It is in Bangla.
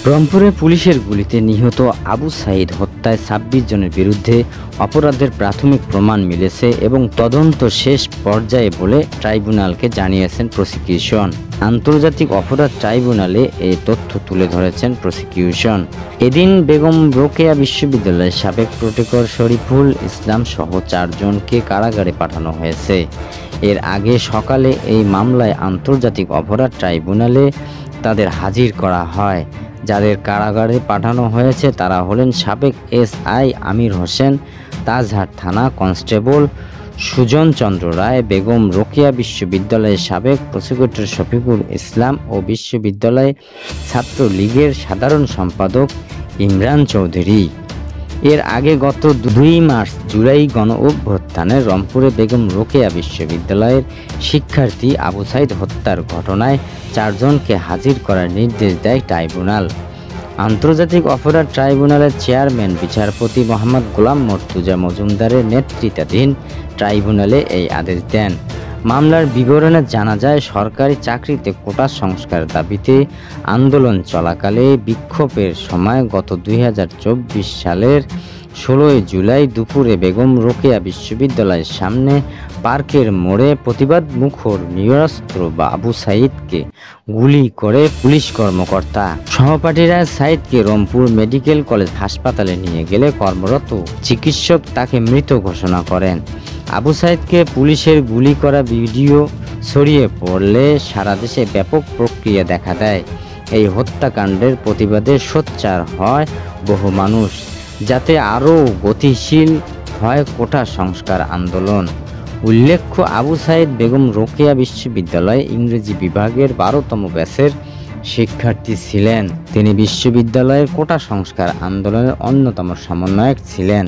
রংপুরে পুলিশের গুলিতে নিহত আবু সাঈদ হত্যায় ২৬ জনের বিরুদ্ধে অপরাধের প্রাথমিক প্রমাণ মিলেছে এবং তদন্ত শেষ পর্যায়ে বলে ট্রাইব্যুনালকে জানিয়েছেন প্রসিকিউশন। আন্তর্জাতিক অপরাধ ট্রাইব্যুনালে এই তথ্য তুলে ধরেছেন প্রসিকিউশন। এদিন বেগম রোকেয়া বিশ্ববিদ্যালয়ের সাবেক প্রক্টর শরীফুল ইসলাম সহ ৪ জনকে কারাগারে পাঠানো হয়েছে। এর আগে সকালে এই মামলায় আন্তর্জাতিক অপরাধ ট্রাইব্যুনালে তাদের হাজির করা হয়। যাদের কারাগারে পাঠানো হয়েছে তারা হলেন সাবেক এসআই আমির হোসেন, তাজহাট থানা কনস্টেবল সুজন চন্দ্র রায়, বেগম রোকেয়া বিশ্ববিদ্যালয়ের সাবেক প্রসিকিউটর শফিকুল ইসলাম ও বিশ্ববিদ্যালয় ছাত্রলীগের সাধারণ সম্পাদক ইমরান চৌধুরী। এর আগে গত ২ মার্চ জুলাই গণ অভ্যুত্থানে রংপুরে বেগম রোকেয়া বিশ্ববিদ্যালয়ের শিক্ষার্থী আবু সাঈদ হত্যার ঘটনায় ৪ জনকে হাজির করার নির্দেশ দেয় ট্রাইব্যুনাল। আন্তর্জাতিক অপরাধ ট্রাইব্যুনালের চেয়ারম্যান বিচারপতি মোহাম্মদ গোলাম মর্তুজা মজুমদারের নেতৃত্বাধীন ট্রাইব্যুনালে এই আদেশ দেন। মামলার বিবরণে জানা যায়, সরকারি চাকরিতে কোটা সংস্কার দাবিতে আন্দোলন চলাকালে বিক্ষোভের সময় গত ২০২৪ সালের ১৬ জুলাই দুপুরে বেগম রোকেয়া বিশ্ববিদ্যালয়ের সামনে পার্কের মোড়ে প্রতিবাদমুখর নিরস্ত্র আবু সাঈদকে গুলি করে পুলিশ কর্মকর্তা। সহপাঠীরা সাঈদকে রংপুর মেডিকেল কলেজ হাসপাতালে নিয়ে গেলে কর্মরত চিকিৎসক তাকে মৃত ঘোষণা করেন। আবু সাঈদকে পুলিশের গুলি করা ভিডিও ছড়িয়ে পড়লে সারা দেশে ব্যাপক প্রতিক্রিয়া দেখা দেয়। এই হত্যাকাণ্ডের প্রতিবাদে সোচ্চার হয় বহু মানুষ, যাতে আরও গতিশীল হয় কোটা সংস্কার আন্দোলন। উল্লেখ্য, আবু সাঈদ বেগম রোকেয়া বিশ্ববিদ্যালয়ে ইংরেজি বিভাগের ১২তম ব্যাচের শিক্ষার্থী ছিলেন। তিনি বিশ্ববিদ্যালয়ের কোটা সংস্কার আন্দোলনের অন্যতম সমন্বয়ক ছিলেন।